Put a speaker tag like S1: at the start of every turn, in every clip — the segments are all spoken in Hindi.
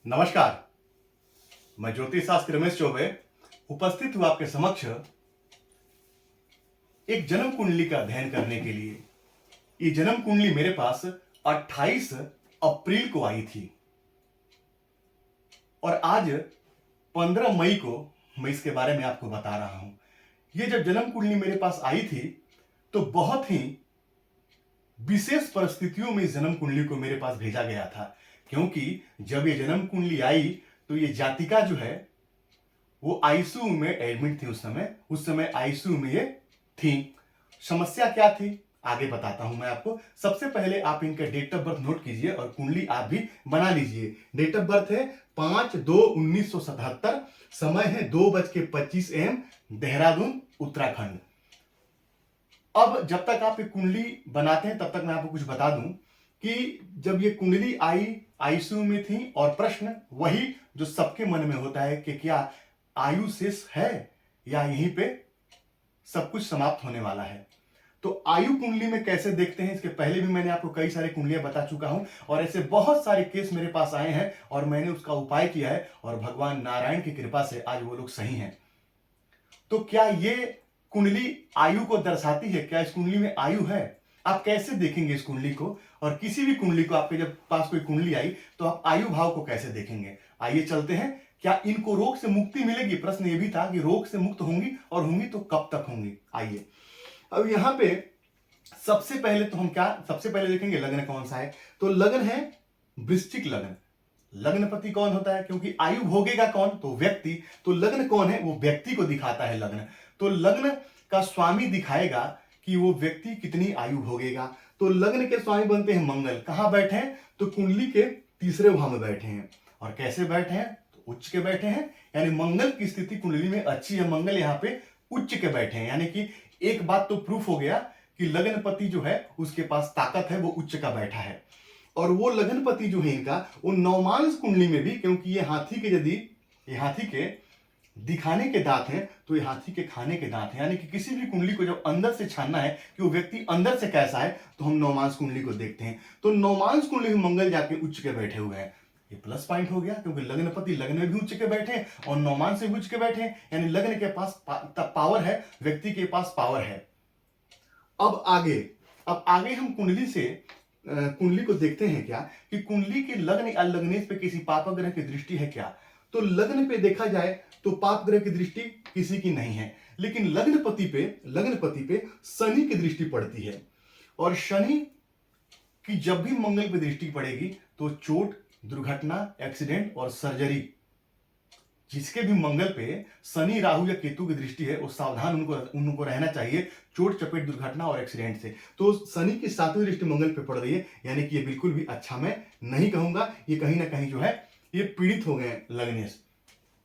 S1: नमस्कार। मैं ज्योतिष शास्त्री रमेश चौबे उपस्थित हूं आपके समक्ष एक जन्म कुंडली का अध्ययन करने के लिए। ये जन्म कुंडली मेरे पास 28 अप्रैल को आई थी और आज 15 मई को मैं इसके बारे में आपको बता रहा हूं। ये जब जन्म कुंडली मेरे पास आई थी तो बहुत ही विशेष परिस्थितियों में इस जन्म कुंडली को मेरे पास भेजा गया था, क्योंकि जब ये जन्म कुंडली आई तो ये जातिका जो है वो आईसीयू में एडमिट थी। उस समय आईसीयू में ये थी। समस्या क्या थी आगे बताता हूं मैं आपको। सबसे पहले आप इनका डेट ऑफ बर्थ नोट कीजिए और कुंडली आप भी बना लीजिए। डेट ऑफ बर्थ है 5/2/1977। समय है 2:25 AM, देहरादून, उत्तराखंड। अब जब तक आप ये कुंडली बनाते हैं तब तक मैं आपको कुछ बता दूं कि जब ये कुंडली आई आईसीयू में थी और प्रश्न वही जो सबके मन में होता है कि क्या आयु शेष है या यहीं पे सब कुछ समाप्त होने वाला है। तो आयु कुंडली में कैसे देखते हैं, इसके पहले भी मैंने आपको कई सारी कुंडलियां बता चुका हूं और ऐसे बहुत सारे केस मेरे पास आए हैं और मैंने उसका उपाय किया है और भगवान नारायण की कृपा से आज वो लोग सही हैं। तो क्या ये कुंडली आयु को दर्शाती है? क्या इस कुंडली में आयु है? आप कैसे देखेंगे इस कुंडली को? और किसी भी कुंडली को, आपके जब पास कोई कुंडली आई तो आप आयु भाव को कैसे देखेंगे? आइए चलते हैं। क्या इनको रोग से मुक्ति मिलेगी? प्रश्न ये भी था कि रोग से मुक्त होंगी और होंगी तो कब तक होंगी। आइए अब यहां पे सबसे पहले देखेंगे लग्न कौन सा है। तो लग्न है वृश्चिक लग्न। लग्नपति कौन होता है? क्योंकि आयु भोगेगा कौन? तो व्यक्ति। तो लग्न कौन है? वो व्यक्ति को दिखाता है लग्न। तो लग्न का स्वामी दिखाएगा कि वो व्यक्ति कितनी आयु भोगेगा। तो लग्न के स्वामी बनते हैं मंगल। कहां बैठे हैं? तो कुंडली के तीसरे भाव में बैठे हैं। और कैसे बैठे हैं? तो उच्च के बैठे हैं, यानी मंगल की स्थिति कुंडली में अच्छी है। मंगल यहाँ पे उच्च के बैठे हैं, यानी कि एक बात तो प्रूफ हो गया कि लग्नपति जो है उसके पास ताकत है, वो उच्च का बैठा है। और वो लग्नपति जो है इनका वो नवमांश कुंडली में भी, क्योंकि ये हाथी के दिखाने के दांत हैं तो ये हाथी के खाने के दांत हैं, यानी कि किसी भी कुंडली को जब अंदर से छानना है कि वो व्यक्ति अंदर से कैसा है तो हम नवमांश कुंडली को देखते हैं। तो नवमांश कुंडली में मंगल जाके उच्च के बैठे हुए हैं, ये प्लस पॉइंट हो गया, क्योंकि लग्नपति लग्न में भी उच्च के बैठे हैं और नवमांश से उच्च के बैठे हैं, यानी लग्न के पास पावर है, व्यक्ति के पास पावर है। अब आगे हम कुंडली को देखते हैं क्या कि कुंडली के लग्न या लग्नेश पे किसी पाप ग्रह की दृष्टि है क्या। तो लग्न पे देखा जाए तो पाप ग्रह की दृष्टि किसी की नहीं है, लेकिन लग्नपति पे शनि की दृष्टि पड़ती है। और शनि की जब भी मंगल पे दृष्टि पड़ेगी तो चोट, दुर्घटना, एक्सीडेंट और सर्जरी। जिसके भी मंगल पे शनि, राहु या केतु की दृष्टि है वो सावधान उनको रहना चाहिए चोट, चपेट, दुर्घटना और एक्सीडेंट से। तो शनि की 7वीं दृष्टि मंगल पे पड़ रही है, यानी कि ये बिल्कुल भी अच्छा मैं नहीं कहूंगा। ये कहीं ना कहीं जो है ये पीड़ित हो गए, लग्नेश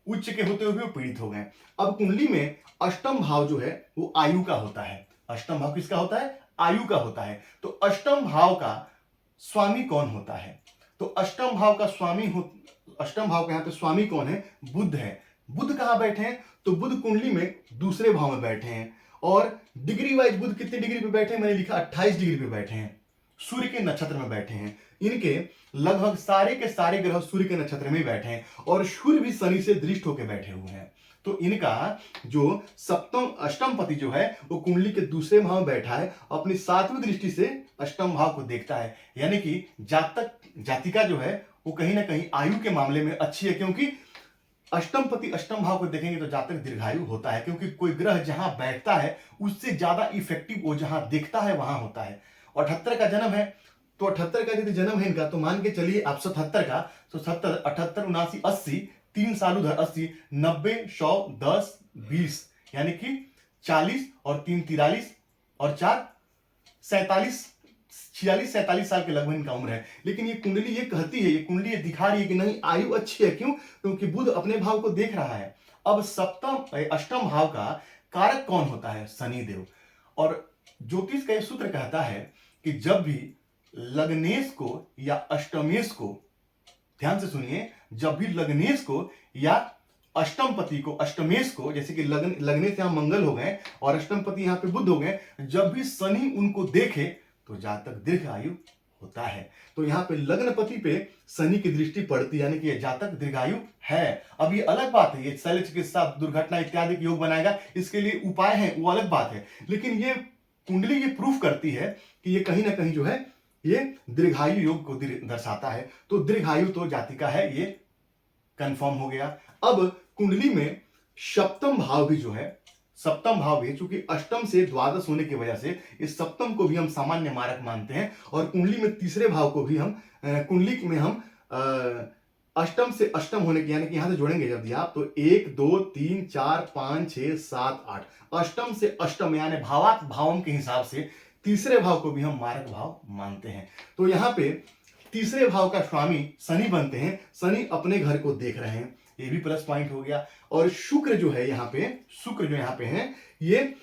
S1: उच्च के होते हुए भी वो पीड़ित हो गए। अब कुंडली में अष्टम भाव जो है वो आयु का होता है। अष्टम भाव किसका होता है? आयु का होता है। तो अष्टम भाव का स्वामी कौन होता है? तो अष्टम भाव का यहाँ पे स्वामी कौन है? बुध है। बुध कहां बैठे हैं? तो बुध कुंडली में दूसरे भाव में बैठे हैं और डिग्री वाइज बुध कितने डिग्री पे बैठे हैं? मैंने लिखा 28 डिग्री पे बैठे हैं। सूर्य के नक्षत्र में बैठे हैं। इनके लगभग सारे के सारे ग्रह सूर्य के नक्षत्र में बैठे हैं और सूर्य भी शनि से दृष्ट होकर बैठे हुए हैं। तो इनका जो अष्टम पति जो है वो कुंडली के दूसरे भाव में बैठा है, अपनी 7वीं दृष्टि से अष्टम भाव को देखता है, यानी कि जातिका जो है वो कहीं ना कहीं आयु के मामले में अच्छी है, क्योंकि अष्टम पति अष्टम भाव को देखेंगे तो जातक दीर्घायु होता है, क्योंकि कोई ग्रह जहां बैठता है उससे ज्यादा इफेक्टिव वो जहां दिखता है वहां होता है। 78 का जन्म है, तो 78 का यदि जन्म है इनका तो मान के चलिए आप 77 का, तो 70, 78, 79, 80, 3 साल उधर 80, 90, 100, 10, 20, यानी कि 40 और 3 43 और 4 47, 46 47 साल के लगभग इनका उम्र है। लेकिन ये कुंडली ये कहती है, ये कुंडली ये दिखा रही है कि नहीं आयु अच्छी है। क्यों? क्योंकि बुध अपने भाव को देख रहा है। अब अष्टम भाव का कारक कौन होता है? शनिदेव। और ज्योतिष का यह सूत्र कहता है कि जब भी लग्नेश को या अष्टमेश को, ध्यान से सुनिए, जब भी लग्नेश को या अष्टम पति को, अष्टमेश को, जैसे कि लग्नेश यहां मंगल हो गए और अष्टम पति यहां पे बुध हो गए, जब भी शनि उनको देखे तो जातक दीर्घायु होता है। तो यहाँ पे लग्नपति पे शनि की दृष्टि पड़ती है, यानी कि ये जातक दीर्घायु है। अब ये अलग बात है, ये शल्य चिकित्सा, दुर्घटना इत्यादि योग बनाएगा, इसके लिए उपाय है, वो अलग बात है। लेकिन ये कुंडली ये प्रूफ करती है कि ये कहीं ना कहीं जो है ये दीर्घायु योग को दर्शाता है। तो दीर्घायु तो जातिका है, ये कंफर्म हो गया। अब कुंडली में सप्तम भाव भी जो है, सप्तम भाव भी, चूंकि अष्टम से द्वादश होने की वजह से इस सप्तम को भी हम सामान्य मारक मानते हैं। और कुंडली में तीसरे भाव को भी हम कुंडली में हम अष्टम से अष्टम होने की, यानी कि यहां से जोड़ेंगे जब आप, तो 1 2 3 4 5 6 7 8, अष्टम से अष्टम यानी भावात भावम के हिसाब से तीसरे भाव को भी हम मारक भाव मानते हैं। तो यहाँ पे तीसरे भाव का स्वामी शनि बनते हैं, शनि अपने घर को देख रहे हैं, ये भी प्लस पॉइंट हो गया। और शुक्र जो है यहाँ पे, शुक्र जो यहाँ पे है, ये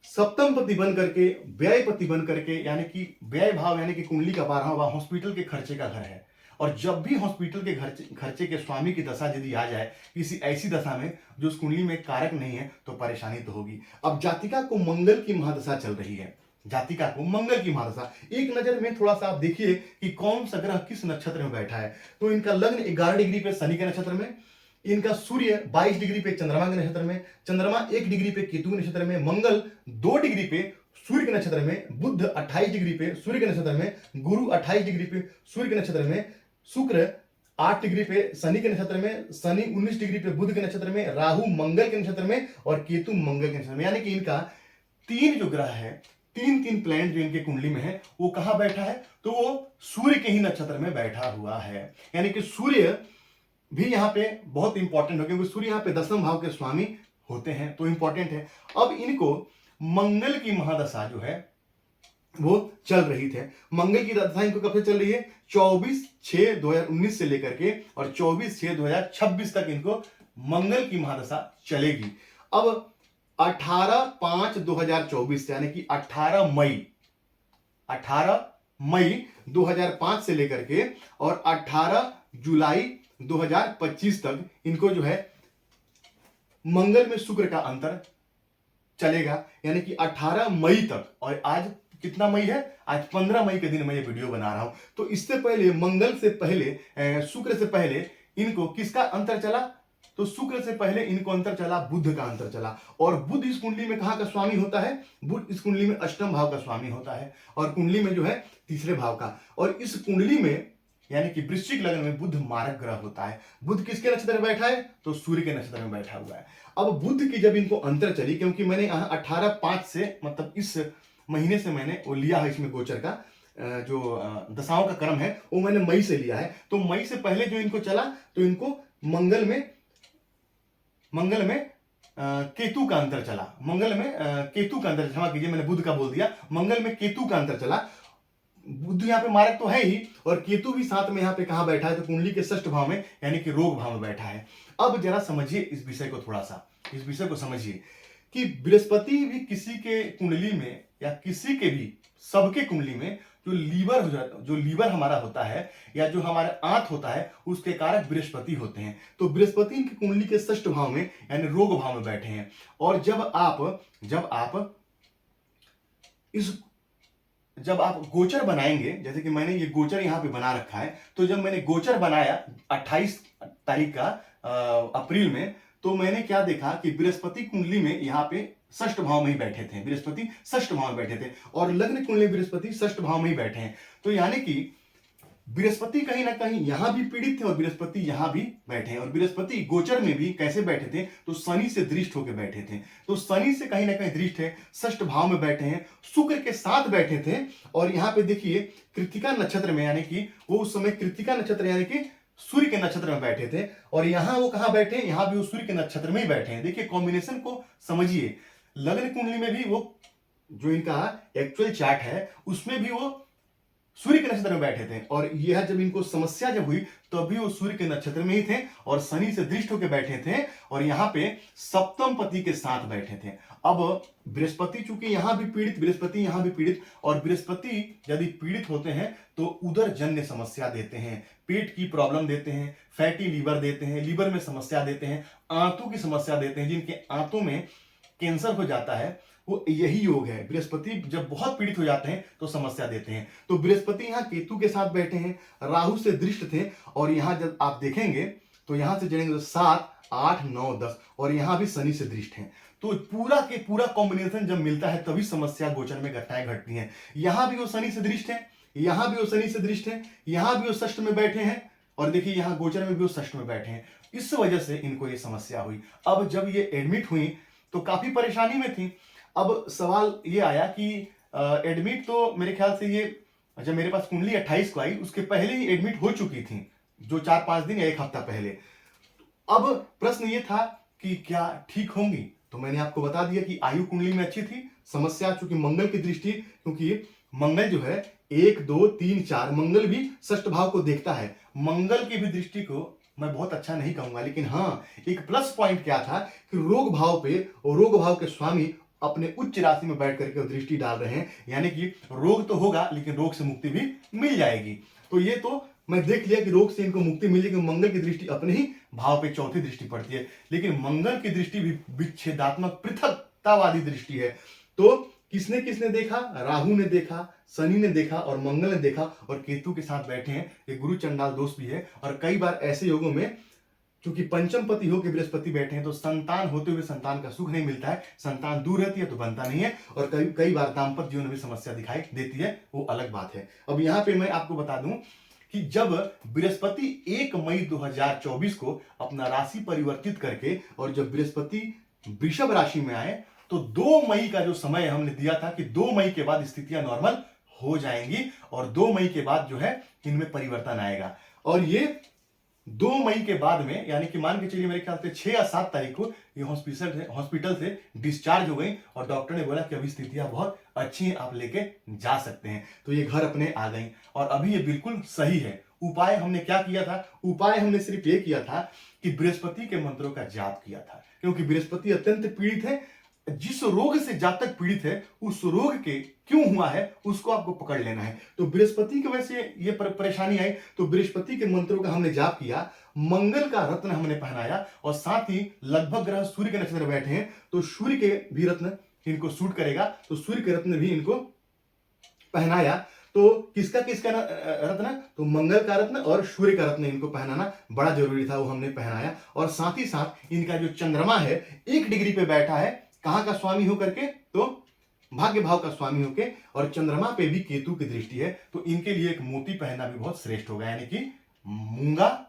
S1: सप्तम पति बन करके व्यय पति बन करके, यानी कि व्यय भाव यानी कि कुंडली का 12वां भाव हॉस्पिटल के खर्चे का घर है। और जब भी हॉस्पिटल के खर्चे के स्वामी की दशा यदि आ जाए किसी ऐसी दशा में जो उस कुंडली में कारक नहीं है, तो परेशानी तो होगी। अब जातिका को मंगल की महादशा चल रही है, जातिका को मंगल की महादशा, एक नजर में थोड़ा सा आप देखिए कि कौन सा ग्रह किस नक्षत्र में बैठा है। तो इनका लग्न 11 डिग्री पे शनि के नक्षत्र में, इनका सूर्य 22 डिग्री पे चंद्रमा के नक्षत्र में, चंद्रमा 1 डिग्री पे केतु के नक्षत्र में, मंगल 2 डिग्री पे सूर्य के नक्षत्र में, बुध 28 डिग्री पे सूर्य के नक्षत्र में, गुरु 28 डिग्री पे सूर्य के नक्षत्र में, शुक्र 8 डिग्री पे शनि के नक्षत्र में, शनि 19 डिग्री पे बुध के नक्षत्र में, राहु मंगल के नक्षत्र में और केतु मंगल के नक्षत्र में। यानी कि इनका 3 जो ग्रह है, 3 प्लैनेट जो इनके कुंडली में है, वो कहां बैठा है, तो वो सूर्य के ही नक्षत्र में बैठा हुआ है। यानी कि सूर्य भी यहाँ पे बहुत इंपॉर्टेंट हो, क्योंकि सूर्य यहाँ पे 10वें भाव के स्वामी होते हैं, तो इंपॉर्टेंट है। अब इनको मंगल की महादशा जो है वो चल रही थे। मंगल की दशा इनको कब से चल रही है, 24/6/2019 से लेकर के और 24/6/2026 तक इनको मंगल की महादशा चलेगी। अब 18/5/2024 यानी कि 18 मई 2005 से लेकर के और 18 जुलाई 2025 तक इनको जो है मंगल में शुक्र का अंतर चलेगा, यानी कि 18 मई तक। और आज कितना मई है, आज 15 मई के दिन मैं ये वीडियो बना रहा हूं। तो इससे पहले मंगल से पहले शुक्र से पहले इनको किसका अंतर चला, तो शुक्र से पहले इनको अंतर चला बुध का अंतर चला। और बुध इस कुंडली में कहां का स्वामी होता है, बुध इस कुंडली में अष्टम भाव का स्वामी होता है और कुंडली में जो है तीसरे भाव का। और इस कुंडली में यानी कि वृश्चिक लग्न में बुध मारक ग्रह होता है। बुध किसके नक्षत्र में बैठा है, तो सूर्य के नक्षत्र में बैठा हुआ है। अब बुध की जब इनको अंतर चली, क्योंकि मैंने यहाँ 18/5 से, मतलब इस महीने से मैंने वो लिया है, इसमें गोचर का जो दशाओं का क्रम है वो मैंने मई से लिया है। तो मई से पहले जो इनको चला, तो इनको मंगल में केतु का अंतर चला, मंगल में केतु का अंतर, क्षमा कीजिए मैंने बुध का बोल दिया, मंगल में केतु का अंतर चला। बुध यहाँ पे मारक तो है ही, और केतु भी साथ में यहाँ पे कहां बैठा है, तो कुंडली के 6ठ भाव में यानी कि रोग भाव में बैठा है। अब जरा समझिए इस विषय को, थोड़ा सा इस विषय को समझिए कि बृहस्पति भी किसी के कुंडली में या किसी के भी, सबके कुंडली में जो लीवर हो जाता, जो लीवर हमारा होता है या जो हमारा आंत होता है, उसके कारक बृहस्पति होते हैं। तो बृहस्पति की कुंडली के 6ठ भाव में यानी रोग भाव में बैठे हैं। और जब आप गोचर बनाएंगे, जैसे कि मैंने ये गोचर यहाँ पे बना रखा है, तो जब मैंने गोचर बनाया 28 तारीख का अप्रैल में, तो मैंने क्या देखा कि बृहस्पति कुंडली में यहाँ पे 6ठ भाव में ही बैठे थे, बृहस्पति 6ठ भाव में बैठे थे और लग्न कुंडली बृहस्पति 6ठ भाव में ही बैठे हैं। तो यानी कि बृहस्पति कहीं ना कहीं यहां भी पीड़ित थे और बृहस्पति यहां भी बैठे हैं। और बृहस्पति गोचर में भी कैसे बैठे थे, तो शनि से दृष्ट होकर बैठे थे। तो शनि से कहीं ना कहीं दृष्ट है, 6ठ भाव में बैठे हैं, शुक्र के साथ बैठे थे। और यहाँ पे देखिए कृत्तिका नक्षत्र में, यानी कि वो उस समय कृत्तिका नक्षत्र यानी कि सूर्य के नक्षत्र में बैठे थे। और यहां वो कहां बैठे, यहां भी वो सूर्य के नक्षत्र में ही बैठे हैं। देखिए कॉम्बिनेशन को समझिए, लग्न कुंडली में भी वो जो इनका एक्चुअल चार्ट है उसमें भी वो सूर्य के नक्षत्र में बैठे थे। और यह जब इनको समस्या जब हुई तो भी वो सूर्य के नक्षत्र में ही थे और शनि से दृष्ट होकर बैठे थे और यहाँ पे सप्तम पति के साथ बैठे थे। अब बृहस्पति चूंकि यहाँ भी पीड़ित, बृहस्पति यहाँ भी पीड़ित, और बृहस्पति यदि पीड़ित होते हैं तो उदर जन्य समस्या देते हैं, पेट की प्रॉब्लम देते हैं, फैटी लीवर देते हैं, लीवर में समस्या देते हैं, आंतों की समस्या देते हैं। जिनके आंतों में कैंसर हो जाता है वो यही योग है। बृहस्पति जब बहुत पीड़ित हो जाते हैं तो समस्या देते हैं। तो बृहस्पति यहाँ केतु के साथ बैठे हैं, राहु से दृष्ट थे, और यहाँ जब आप देखेंगे तो यहाँ से जड़ेंगे तो 7, 8, 9, 10, और यहाँ भी शनि से दृष्ट हैं। तो पूरा के पूरा कॉम्बिनेशन जब मिलता है तभी समस्या गोचर में घटनाएं घटती हैं। यहाँ भी वो शनि से दृष्ट है, यहाँ भी वो शनि से दृष्ट है, यहाँ भी वो षष्ठ में बैठे हैं, और देखिए यहाँ गोचर में भी वो षष्ठ में बैठे हैं। इस वजह से इनको ये समस्या हुई। अब जब ये एडमिट हुई तो काफी परेशानी में थी। अब सवाल ये आया कि एडमिट तो मेरे ख्याल से ये जब मेरे पास कुंडली 28 को आई उसके पहले ही एडमिट हो चुकी थी, जो 4-5 दिन या 1 हफ्ता पहले। अब प्रश्न ये था कि क्या ठीक होंगी, तो मैंने आपको बता दिया कि आयु कुंडली में अच्छी थी। समस्या चूंकि मंगल की दृष्टि, क्योंकि मंगल जो है 1, 2, 3, 4, मंगल भी षष्ठ भाव को देखता है। मंगल की भी दृष्टि को मैं बहुत अच्छा नहीं कहूंगा, लेकिन हाँ एक प्लस पॉइंट क्या था कि रोग भाव पे, और रोग भाव के स्वामी अपने उच्च राशि में बैठ करके दृष्टि डाल रहे हैं, यानी कि रोग तो होगा लेकिन रोग से मुक्ति भी मिल जाएगी। तो ये तो मैं देख लिया कि रोग से इनको मुक्ति मिल जाएगी। मंगल की दृष्टि अपने ही भाव पे चौथी दृष्टि पड़ती है, लेकिन मंगल की दृष्टि भी विच्छेदात्मक पृथकतावादी दृष्टि है। तो किसने किसने देखा? राहु ने देखा, शनि ने देखा और मंगल ने देखा, और केतु के साथ बैठे हैं। ये गुरु चंडाल दोष भी है। और कई बार ऐसे योगों में चूंकि पंचम पति होकर बृहस्पति बैठे हैं तो संतान होते हुए संतान का सुख नहीं मिलता है, संतान दूर रहती है तो बनता नहीं है, और कई बार दाम्पत्य जीवन में समस्या दिखाई देती है, वो अलग बात है। अब यहाँ पे मैं आपको बता दूं कि जब बृहस्पति 1 मई 2024 को अपना राशि परिवर्तित करके, और जब बृहस्पति वृषभ राशि में आए तो 2 मई का जो समय हमने दिया था कि 2 मई के बाद स्थितियां नॉर्मल हो जाएंगी, और 2 मई के बाद जो है इनमें परिवर्तन आएगा। और ये 2 मई के बाद में, यानी कि मान के चलिए मेरे ख्याल से 6 या 7 तारीख को ये हॉस्पिटल से डिस्चार्ज हो गई, और डॉक्टर ने बोला कि अभी स्थितियां बहुत अच्छी हैं, आप लेके जा सकते हैं। तो ये घर अपने आ गई, और अभी ये बिल्कुल सही है। उपाय हमने क्या किया था? उपाय हमने सिर्फ ये किया था कि बृहस्पति के मंत्रों का जाप किया था, क्योंकि बृहस्पति अत्यंत पीड़ित है। जिस रोग से जातक पीड़ित है, उस रोग के क्यों हुआ है उसको आपको पकड़ लेना है। तो बृहस्पति की वजह से ये परेशानी आई, तो बृहस्पति के मंत्रों का हमने जाप किया, मंगल का रत्न हमने पहनाया, और साथ ही लगभग ग्रह सूर्य के नक्षत्र में बैठे हैं तो सूर्य के भी रत्न इनको सूट करेगा, तो सूर्य के रत्न भी इनको पहनाया। तो किसका किसका रत्न? तो मंगल का रत्न और सूर्य का रत्न इनको पहनाना बड़ा जरूरी था, वो हमने पहनाया। और साथ ही साथ इनका जो चंद्रमा है 1 डिग्री पे बैठा है, कहां का स्वामी होकर के? तो भाग्य भाव का स्वामी होके, और चंद्रमा पे भी केतु की दृष्टि है, तो इनके लिए एक मोती पहनना भी बहुत श्रेष्ठ होगा, यानी कि मूंगा,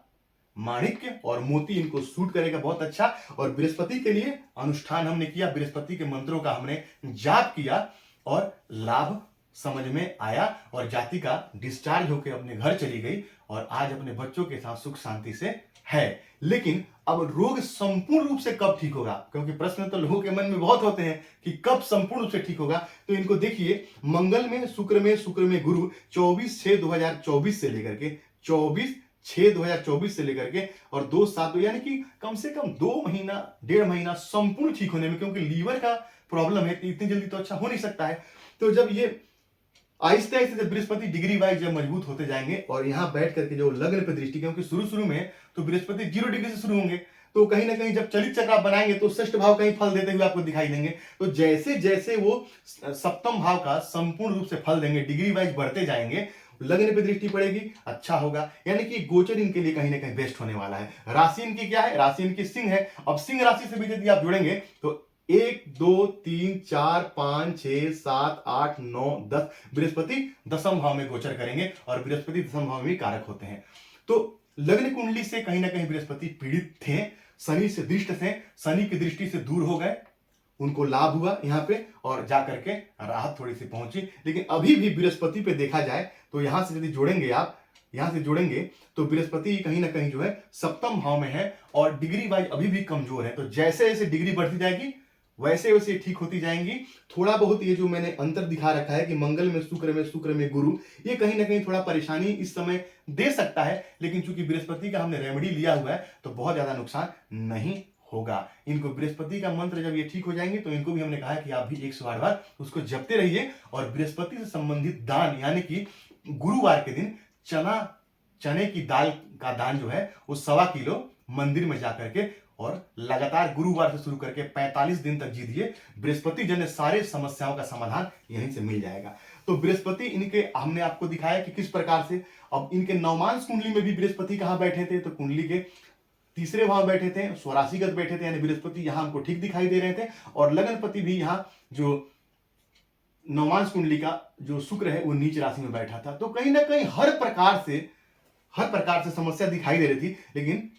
S1: माणिक्य और मोती इनको सूट करेगा बहुत अच्छा। और बृहस्पति के लिए अनुष्ठान हमने किया, बृहस्पति के मंत्रों का हमने जाप किया, और लाभ समझ में आया, और जातिका डिस्चार्ज होकर अपने घर चली गई, और आज अपने बच्चों के साथ सुख शांति से है। लेकिन अब रोग संपूर्ण रूप से कब ठीक होगा? क्योंकि प्रश्न तो लोगों के मन में बहुत होते हैं कि कब संपूर्ण रूप से ठीक होगा। तो इनको देखिए, मंगल में, शुक्र में गुरु 24/6/2024 से लेकर के 24/6/2024 से लेकर के और 2/7, यानी कि कम से कम 2 महीना 1.5 महीना संपूर्ण ठीक होने में, क्योंकि लीवर का प्रॉब्लम है, इतनी जल्दी तो अच्छा हो नहीं सकता है। तो जब ये आहिस्ते आहिस्ते बृहस्पति डिग्री वाइज जब मजबूत होते जाएंगे, और यहाँ बैठ करके जो लग्न पे दृष्टि, क्योंकि शुरू में तो बृहस्पति 0 डिग्री से शुरू होंगे, तो कहीं ना कहीं जब चलित चक्र आप बनाएंगे तो षष्ठ भाव कहीं फल देते हुए आपको दिखाई देंगे। तो जैसे जैसे वो सप्तम भाव का संपूर्ण रूप से फल देंगे, डिग्री वाइज बढ़ते जाएंगे, लग्न पे दृष्टि पड़ेगी, अच्छा होगा। यानी कि गोचर इनके लिए कहीं ना कहीं बेस्ट होने वाला है। राशि इनकी क्या है? राशि इनकी सिंह है। अब सिंह राशि से भी यदि आप जुड़ेंगे तो 1, 2, 3, 4, 5, 6, 7, 8, 9, 10 बृहस्पति 10वें भाव में गोचर करेंगे, और बृहस्पति 10वें भाव में कारक होते हैं। तो लग्न कुंडली से कहीं ना कहीं बृहस्पति पीड़ित थे, शनि से दृष्ट थे, शनि की दृष्टि से दूर हो गए, उनको लाभ हुआ यहाँ पे, और जाकर के राहत थोड़ी सी पहुंची। लेकिन अभी भी बृहस्पति पे देखा जाए तो यहां से यदि जोड़ेंगे आप, यहां से जोड़ेंगे तो बृहस्पति कहीं ना कहीं जो है सप्तम भाव में है, और डिग्री वाइज अभी भी कमजोर है। तो जैसे जैसे डिग्री बढ़ती जाएगी वैसे वैसे ठीक होती जाएंगी। थोड़ा बहुत ये जो मैंने अंतर दिखा रखा है कि मंगल में शुक्र में गुरु, ये कहीं ना कहीं थोड़ा परेशानी इस समय दे सकता है, लेकिन चूंकि बृहस्पति का हमने रेमेडी लिया हुआ है तो बहुत ज्यादा नुकसान नहीं होगा। इनको बृहस्पति का मंत्र जब ये ठीक हो जाएंगे तो इनको भी हमने कहा कि आप भी 108 बार उसको जपते रहिए, और बृहस्पति से संबंधित दान, यानी कि गुरुवार के दिन चने की दाल का दान जो है वो 1.25 किलो मंदिर में जाकर के और लगातार गुरुवार से शुरू करके 45 दिन तक जीतिए, बृहस्पति जन्य सारे समस्याओं का समाधान यहीं से मिल जाएगा। तो बृहस्पति इनके हमने आपको दिखाया कि किस प्रकार से, अब इनके नवमांश कुंडली में भी बृहस्पति कहां बैठे थे, तो कुंडली के तीसरे भाव बैठे थे, स्वराशिगत बैठे थे, यानी बृहस्पति यहां हमको ठीक दिखाई दे रहे थे, और लगनपति भी यहां जो नवमांश कुंडली का जो शुक्र है वो नीच राशि में बैठा था। तो कहीं ना कहीं हर प्रकार से समस्या दिखाई दे रही थी, लेकिन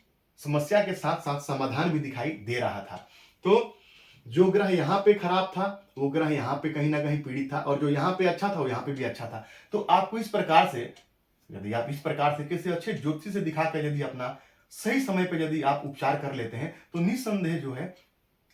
S1: समस्या के साथ साथ समाधान भी दिखाई दे रहा था। तो जो ग्रह यहां पे खराब था वो ग्रह यहां पे कहीं ना कहीं पीड़ित था, और जो यहां पे अच्छा था वो यहां पे भी अच्छा था। तो आपको इस प्रकार से, यदि आप इस प्रकार से किसी अच्छे ज्योतिषी से दिखाकर यदि अपना सही समय पे यदि आप उपचार कर लेते हैं तो निस्संदेह जो है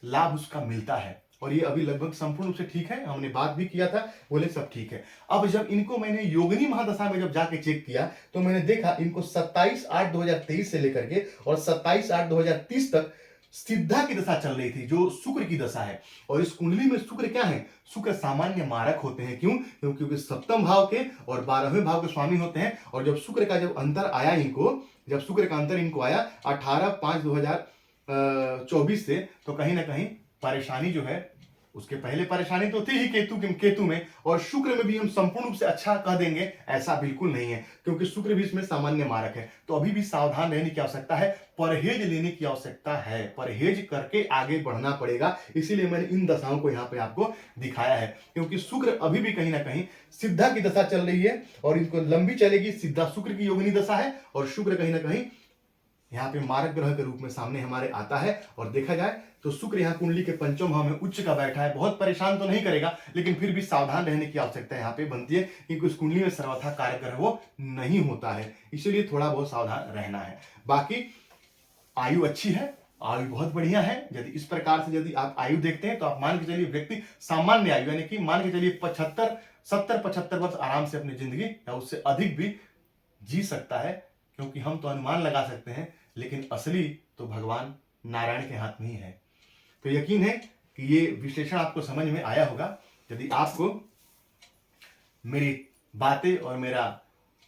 S1: लाभ उसका मिलता है। और ये अभी लगभग संपूर्ण रूप से ठीक है, हमने बात भी किया था, बोले सब ठीक है। अब जब इनको मैंने योगिनी महादशा में जब जाके चेक किया तो मैंने देखा इनको 27/8/2023 से लेकर के और 27/8/2030 तक सिद्धा की दशा चल रही थी, जो शुक्र की दशा है। और इस कुंडली में शुक्र क्या है, शुक्र सामान्य मारक होते हैं। क्यों? क्योंकि सप्तम भाव के और 12वें भाव के स्वामी होते हैं। और जब शुक्र का जब अंतर आया इनको, जब शुक्र का अंतर इनको आया 18/5/2024 से, तो कहीं ना कहीं परेशानी जो है, उसके पहले परेशानी तो थी ही केतु में, और शुक्र में भी हम संपूर्ण रूप से अच्छा कह देंगे ऐसा बिल्कुल नहीं है, क्योंकि शुक्र भी इसमें सामान्य मारक है। तो अभी भी सावधान रहने की आवश्यकता है, परहेज लेने की आवश्यकता है, परहेज करके आगे बढ़ना पड़ेगा। इसीलिए मैंने इन दशाओं को यहाँ पे आपको दिखाया है, क्योंकि शुक्र अभी भी कहीं ना कहीं सिद्धा की दशा चल रही है और इनको लंबी चलेगी। सिद्धा शुक्र की योगिनी दशा है और शुक्र कहीं ना कहीं यहाँ पे मारक ग्रह के रूप में सामने हमारे आता है। और देखा जाए तो शुक्र यहाँ कुंडली के पंचम भाव में उच्च का बैठा है। बहुत परेशान तो नहीं करेगा, लेकिन फिर भी सावधान रहने की आवश्यकता यहाँ पे बनती है, क्योंकि उस कुंडली में सर्वथा कार्य ग्रह वो नहीं होता है, इसीलिए थोड़ा बहुत सावधान रहना है। बाकी आयु अच्छी है, आयु बहुत बढ़िया है। यदि इस प्रकार से यदि आप आयु देखते हैं तो आप मान के चलिए व्यक्ति सामान्य आयु, यानी कि मान के चलिए 70-75 वर्ष आराम से अपनी जिंदगी या उससे अधिक भी जी सकता है, क्योंकि हम तो अनुमान लगा सकते हैं, लेकिन असली तो भगवान नारायण के हाथ में ही है। तो यकीन है कि ये विश्लेषण आपको समझ में आया होगा। यदि आपको मेरी बातें और मेरा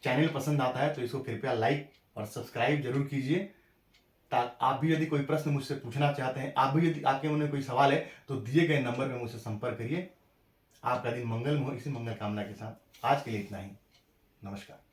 S1: चैनल पसंद आता है तो इसको कृपया लाइक और सब्सक्राइब जरूर कीजिए। ताकि आप भी यदि कोई प्रश्न मुझसे पूछना चाहते हैं, आप भी यदि आपके मन में कोई सवाल है, तो दिए गए नंबर में मुझसे संपर्क करिए। आपका दिन मंगलमय हो, इसी मंगल कामना के साथ आज के लिए इतना ही। नमस्कार।